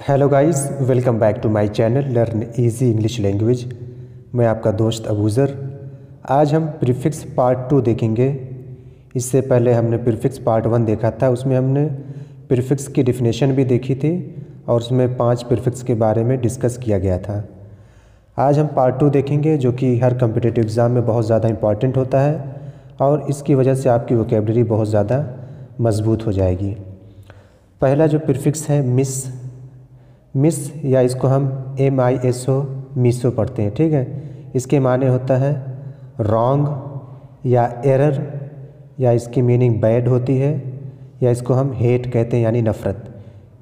Hello guys, welcome back to my channel learn easy English language. मैं आपका दोस्त अबूज़र। आज हम प्रीफिक्स पार्ट 2 देखेंगे। इससे पहले हमने प्रीफिक्स पार्ट 1 देखा था। उसमें हमने प्रीफिक्स की डेफिनेशन भी देखी थी और उसमें 5 प्रीफिक्स के बारे में डिस्कस किया गया था। आज हम पार्ट 2 देखेंगे, जो कि हर कम्पिटिटिव एग्ज़ाम में बहुत ज़्यादा इंपॉर्टेंट होता है और इसकी वजह से आपकी वोकेबलरी बहुत ज़्यादा मजबूत हो जाएगी। पहला जो प्रीफिक्स है मिस या इसको हम MISO मिसो पढ़ते हैं, ठीक है। इसके माने होता है रॉन्ग या एरर, या इसकी मीनिंग बैड होती है, या इसको हम हेट कहते हैं यानी नफ़रत।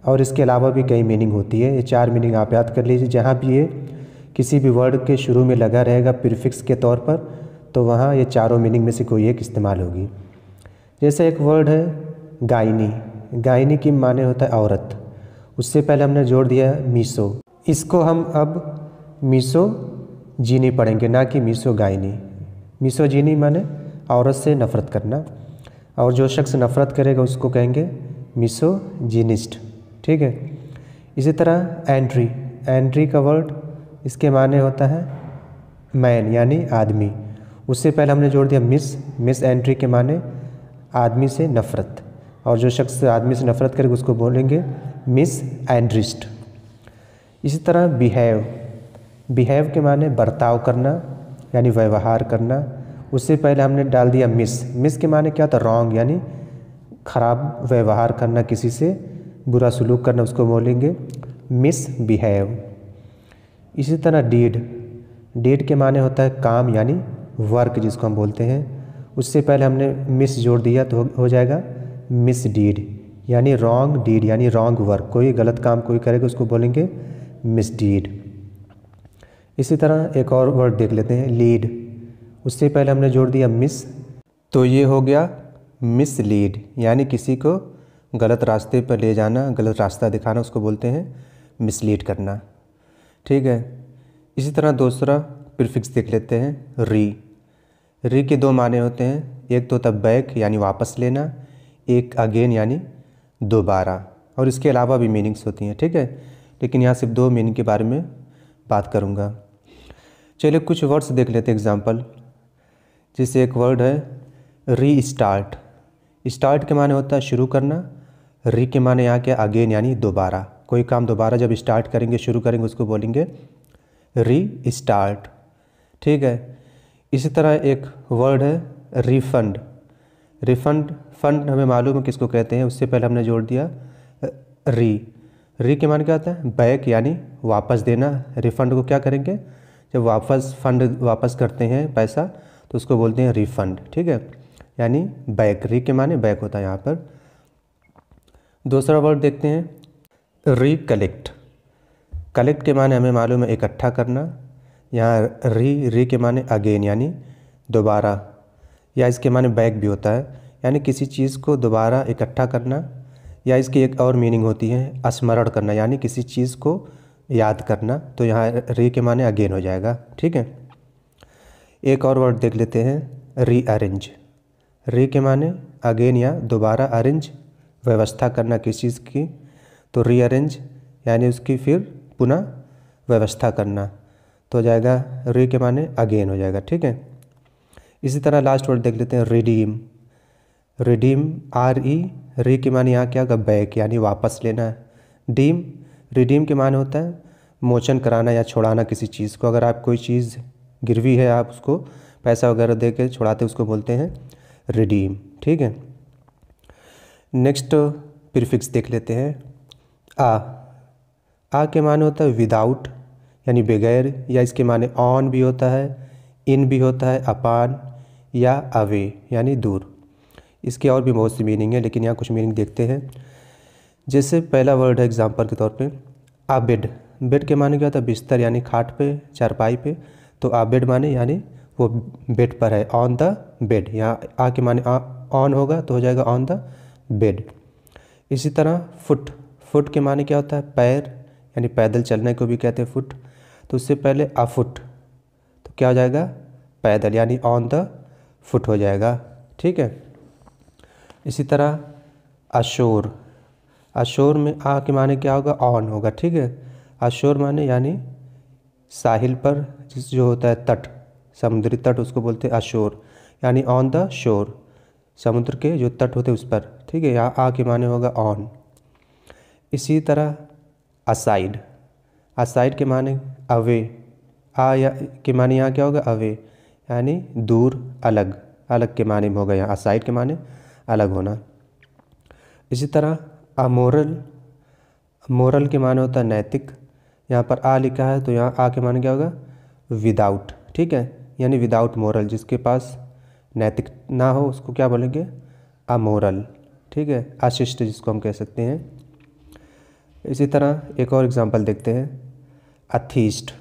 और इसके अलावा भी कई मीनिंग होती है। ये 4 मीनिंग आप याद कर लीजिए। जहाँ भी ये किसी भी वर्ड के शुरू में लगा रहेगा प्रीफिक्स के तौर पर, तो वहाँ ये चारों मीनिंग में से कोई एक इस्तेमाल होगी। जैसे एक वर्ड है गायनी की माने होता है औरत। उससे पहले हमने जोड़ दिया मीसो। इसको हम अब मीसो जीनी पढ़ेंगे, ना कि मीसो गायनी। मीसो जीनी माने औरत से नफ़रत करना, और जो शख्स नफ़रत करेगा उसको कहेंगे मीसो जीनिस्ट, ठीक है। इसी तरह एंट्री का वर्ड, इसके माने होता है मैन यानी आदमी। उससे पहले हमने जोड़ दिया मिस एंट्री के माने आदमी से नफ़रत, और जो शख्स आदमी से नफ़रत करेगा उसको बोलेंगे मिस एंड्रिस्ट। इसी तरह बिहेव के माने बर्ताव करना यानी व्यवहार करना। उससे पहले हमने डाल दिया मिस के माने क्या था, रॉन्ग यानी ख़राब व्यवहार करना, किसी से बुरा सलूक करना, उसको बोलेंगे मिस बिहेव। इसी तरह डीड के माने होता है काम यानी वर्क, जिसको हम बोलते हैं। उससे पहले हमने मिस जोड़ दिया तो हो जाएगा मिस डीड यानी रॉन्ग डीड यानी रॉन्ग वर्क। कोई गलत काम कोई करेगा उसको बोलेंगे मिस डीड। इसी तरह एक और वर्ड देख लेते हैं लीड। उससे पहले हमने जोड़ दिया मिस, तो ये हो गया मिस लीड यानी किसी को गलत रास्ते पर ले जाना, गलत रास्ता दिखाना, उसको बोलते हैं मिसलीड करना, ठीक है। इसी तरह दूसरा प्रीफिक्स देख लेते हैं री के 2 माने होते हैं। एक तो होता है बैक यानी वापस लेना, एक अगेन यानी दोबारा, और इसके अलावा भी मीनिंग्स होती हैं, ठीक है। लेकिन यहाँ सिर्फ 2 मीनिंग के बारे में बात करूँगा। चलिए कुछ वर्ड्स देख लेते हैं एग्जाम्पल। जैसे एक वर्ड है स्टार्ट के माने होता है शुरू करना। री के माने यहाँ क्या, अगेन यानी दोबारा। कोई काम दोबारा जब स्टार्ट करेंगे, शुरू करेंगे, उसको बोलेंगे री स्टार्ट, ठीक है। इसी तरह एक वर्ड है रिफंड फंड हमें मालूम है किसको कहते हैं। उससे पहले हमने जोड़ दिया री के मान क्या होता है, बैक यानी वापस देना। रिफ़ंड को क्या करेंगे, जब फंड वापस करते हैं पैसा, तो उसको बोलते हैं रिफ़ंड, ठीक है, यानी बैक। री के माने बैक होता है यहाँ पर। दूसरा वर्ड देखते हैं कलेक्ट के माने हमें मालूम है इकट्ठा करना। यहाँ री के माने अगेन यानी दोबारा, या इसके माने बैक भी होता है, यानी किसी चीज़ को दोबारा इकट्ठा करना। या इसकी एक और मीनिंग होती है स्मरण करना, यानी किसी चीज़ को याद करना। तो यहाँ री के माने अगेन हो जाएगा, ठीक है। एक और वर्ड देख लेते हैं रीअरेंज। री के माने अगेन या दोबारा, अरेंज व्यवस्था करना किसी चीज़ की, तो रीअरेंज यानी उसकी फिर पुनः व्यवस्था करना, तो हो जाएगा री के माने अगेन हो जाएगा, ठीक है। इसी तरह लास्ट वर्ड देख लेते हैं रिडीम री के माने यहाँ क्या होगा, बैक यानी वापस लेना। रिडीम के माने होता है मोचन कराना या छुड़ाना किसी चीज़ को। अगर आप कोई चीज़ गिरवी है, आप उसको पैसा वगैरह दे के छुड़ाते, उसको बोलते हैं रिडीम, ठीक है। नेक्स्ट प्रीफिक्स देख लेते हैं आ के माने होता है विदाउट यानी बगैर, या इसके माने ऑन भी होता है, इन भी होता है, अपान या अवे यानी दूर। इसके और भी बहुत सी मीनिंग है, लेकिन यहाँ कुछ मीनिंग देखते हैं। जैसे पहला वर्ड है एग्जांपल के तौर पे बेड के माने क्या होता है, बिस्तर यानी खाट पे, चारपाई पे। तो बेड माने यानी वो बेड पर है, ऑन द बेड। यहाँ आ के माने ऑन होगा तो हो जाएगा ऑन द बेड। इसी तरह फुट के माने क्या होता है, पैर यानी पैदल चलने को भी कहते हैं फुट। तो उससे पहले अफुट, तो क्या हो जाएगा, पैदल यानी ऑन द फुट हो जाएगा, ठीक है। इसी तरह अशोर में आ के माने क्या होगा, ऑन होगा, ठीक है। अशोर माने यानी साहिल पर, जिस जो होता है तट, समुद्री तट, उसको बोलते हैं अशोर, यानी ऑन द शोर, समुद्र के जो तट होते हैं उस पर, ठीक है। यहाँ आ के माने होगा ऑन। इसी तरह असाइड, असाइड के माने अवे, आ या के माने यहाँ क्या होगा, अवे, यानी दूर, अलग, अलग के माने में होगा यहाँ असाइड के माने अलग होना। इसी तरह अमोरल, मोरल के माने होता है नैतिक, यहाँ पर आ लिखा है तो यहाँ आ के माने क्या होगा, विदाउट, ठीक है, यानी विदाउट मोरल, जिसके पास नैतिक ना हो उसको क्या बोलेंगे, अमोरल, ठीक है, अशिष्ट जिसको हम कह सकते हैं। इसी तरह एक और एग्जांपल देखते हैं, अथीस्ट।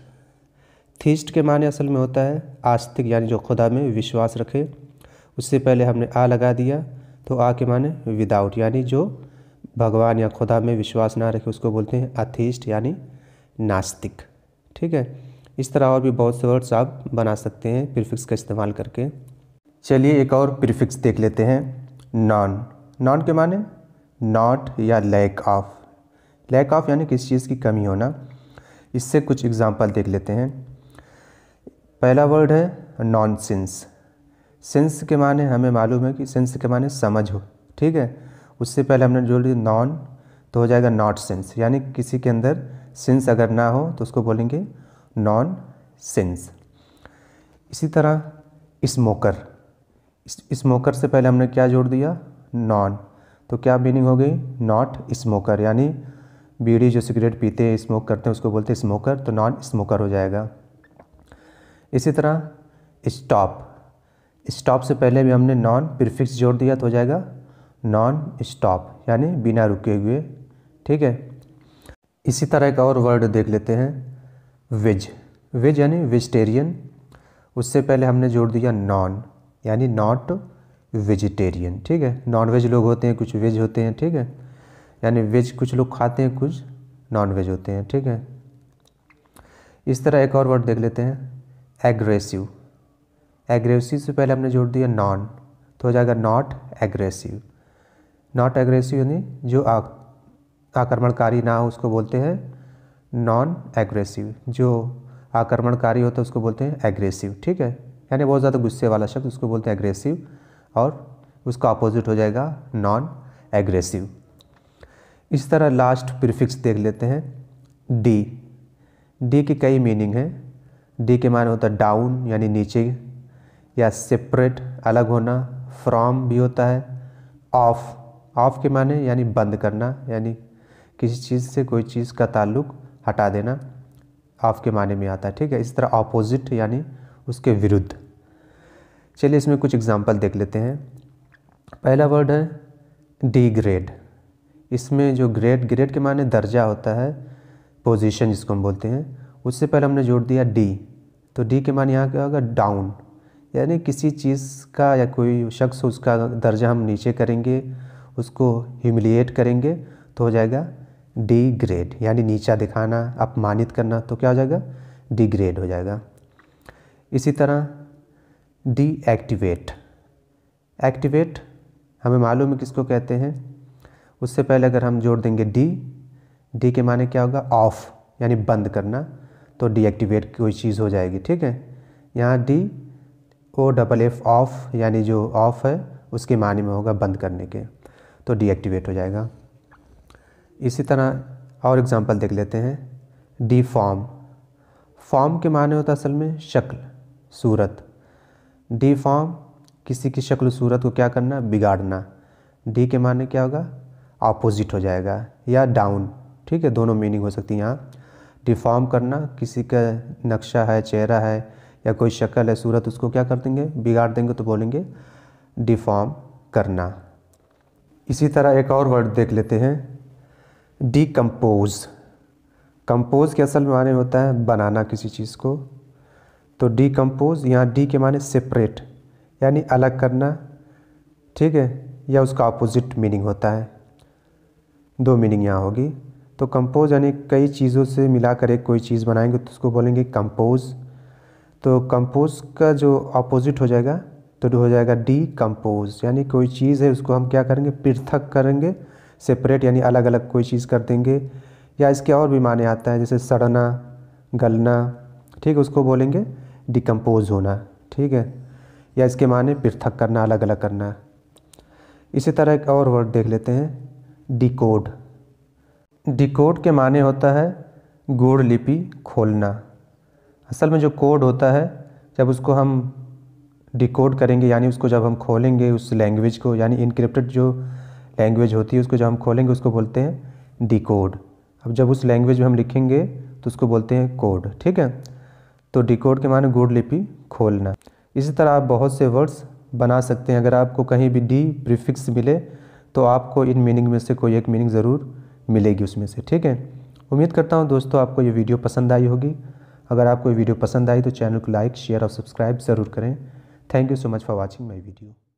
थीस्ट के माने असल में होता है आस्तिक, यानी जो खुदा में विश्वास रखे। उससे पहले हमने आ लगा दिया तो आ के माने विदाउट, यानी जो भगवान या खुदा में विश्वास ना रखे उसको बोलते हैं अथीस्ट, यानी नास्तिक, ठीक है। इस तरह और भी बहुत से वर्ड्स आप बना सकते हैं प्रीफिक्स का इस्तेमाल करके। चलिए एक और प्रीफिक्स देख लेते हैं, नॉन। नॉन के माने नॉट या लैक ऑफ, लैक ऑफ यानी किसी चीज़ की कमी होना। इससे कुछ एग्जांपल देख लेते हैं। पहला वर्ड है नॉनसेंस। सेंस के माने हमें मालूम है कि सेंस के माने समझ हो, ठीक है। उससे पहले हमने जोड़ दिया नॉन तो हो जाएगा नॉट सेंस, यानी किसी के अंदर सेंस अगर ना हो तो उसको बोलेंगे नॉन सेंस। इसी तरह स्मोकर, स्मोकर से पहले हमने क्या जोड़ दिया, नॉन, तो क्या मीनिंग हो गई, नॉट स्मोकर, यानी बीड़ी जो सिगरेट पीते हैं स्मोक करते हैं उसको बोलते हैं स्मोकर, तो नॉन स्मोकर हो जाएगा। इसी तरह स्टॉप, स्टॉप से पहले भी हमने नॉन प्रीफिक्स जोड़ दिया तो हो जाएगा नॉन स्टॉप, यानी बिना रुके हुए, ठीक है। इसी तरह एक और वर्ड देख लेते हैं, वेज। वेज यानी वेजिटेरियन। उससे पहले हमने जोड़ दिया नॉन, यानी नॉट वेजिटेरियन, ठीक है। नॉन वेज लोग होते हैं, कुछ वेज होते हैं, ठीक है, यानी वेज कुछ लोग खाते हैं, कुछ नॉन वेज होते हैं, ठीक है। इस तरह एक और वर्ड देख लेते हैं, एग्रेसिव। एग्रेसिव से पहले हमने जोड़ दिया नॉन तो हो जाएगा नॉट एग्रेसिव। नॉट एग्रेसिव यानी जो आक्रमणकारी ना हो उसको बोलते हैं नॉन एग्रेसिव, जो आक्रमणकारी होता है उसको बोलते हैं एग्रेसिव, ठीक है, यानी बहुत ज़्यादा गुस्से वाला शब्द उसको बोलते हैं एग्रेसिव, और उसका अपोजिट हो जाएगा नॉन एग्रेसिव। इस तरह लास्ट प्रीफिक्स देख लेते हैं, डी। डी की कई मीनिंग है। डी के माने होता है डाउन, यानी नीचे, या सेपरेट, अलग होना, फ्रॉम भी होता है, ऑफ, ऑफ के माने यानी बंद करना, यानी किसी चीज़ से कोई चीज़ का ताल्लुक हटा देना, ऑफ के माने में आता है, ठीक है। इस तरह ऑपोजिट यानी उसके विरुद्ध। चलिए इसमें कुछ एग्जांपल देख लेते हैं। पहला वर्ड है डिग्रेड। इसमें जो ग्रेड, ग्रेड के माने दर्जा होता है, पोजीशन जिसको हम बोलते हैं। उससे पहले हमने जोड़ दिया डी, तो डी के माने यहाँ क्या होगा, डाउन, यानी किसी चीज़ का या कोई शख्स उसका दर्जा हम नीचे करेंगे, उसको ह्यूमिलिएट करेंगे तो हो जाएगा डिग्रेड, यानी नीचा दिखाना, अपमानित करना, तो क्या हो जाएगा, डिग्रेड हो जाएगा। इसी तरह डीएक्टिवेट। एक्टिवेट हमें मालूम है किसको कहते हैं। उससे पहले अगर हम जोड़ देंगे डी, डी के माने क्या होगा, ऑफ, यानी बंद करना, तो डीएक्टिवेट कोई चीज़ हो जाएगी, ठीक है। यहाँ D O double F, off, यानी जो ऑफ है उसके माने में होगा बंद करने के, तो डीएक्टिवेट हो जाएगा। इसी तरह और एग्जांपल देख लेते हैं, डीफॉर्म। फॉर्म के माने होता है असल में शक्ल, सूरत। डीफॉर्म किसी की शक्ल सूरत को क्या करना, बिगाड़ना। डी के माने क्या होगा, ऑपोजिट हो जाएगा, या डाउन, ठीक है, दोनों मीनिंग हो सकती है यहाँ। डिफॉर्म करना, किसी का नक्शा है, चेहरा है या कोई शक्ल है, सूरत, उसको क्या कर देंगे, बिगाड़ देंगे, तो बोलेंगे डिफॉर्म करना। इसी तरह एक और वर्ड देख लेते हैं, डीकम्पोज। कंपोज के असल माने होता है बनाना किसी चीज़ को, तो डीकम्पोज, यहाँ डी के माने सेपरेट, यानी अलग करना, ठीक है, या उसका अपोजिट मीनिंग होता है, दो मीनिंग यहाँ होगी। तो कंपोज यानी कई चीज़ों से मिलाकर एक कोई चीज़ बनाएंगे तो उसको बोलेंगे कंपोज। तो कंपोज का जो अपोजिट हो जाएगा तो हो जाएगा डीकम्पोज, यानी कोई चीज़ है उसको हम क्या करेंगे, पृथक करेंगे, सेपरेट यानी अलग अलग कोई चीज़ कर देंगे, या इसके और भी माने आता है, जैसे सड़ना, गलना, ठीक है, उसको बोलेंगे डिकम्पोज होना, ठीक है, या इसके माने पृथक करना, अलग अलग करना। इसी तरह एक और वर्ड देख लेते हैं, डिकोड। डिकोड के माने होता है गूढ़ लिपि खोलना। असल में जो कोड होता है, जब उसको हम डिकोड करेंगे यानी उसको जब हम खोलेंगे उस लैंग्वेज को, यानी इनक्रिप्टेड जो लैंग्वेज होती है उसको जब हम खोलेंगे उसको बोलते हैं डिकोड। अब जब उस लैंग्वेज में हम लिखेंगे तो उसको बोलते हैं कोड, ठीक है। तो डिकोड के माने गूढ़ लिपि खोलना। इसी तरह आप बहुत से वर्ड्स बना सकते हैं। अगर आपको कहीं भी डी प्रीफिक्स मिले तो आपको इन मीनिंग में से कोई एक मीनिंग ज़रूर मिलेगी उसमें से, ठीक है। उम्मीद करता हूँ दोस्तों आपको ये वीडियो पसंद आई होगी। अगर आपको ये वीडियो पसंद आई तो चैनल को लाइक, शेयर और सब्सक्राइब ज़रूर करें। Thank you so much for watching my video.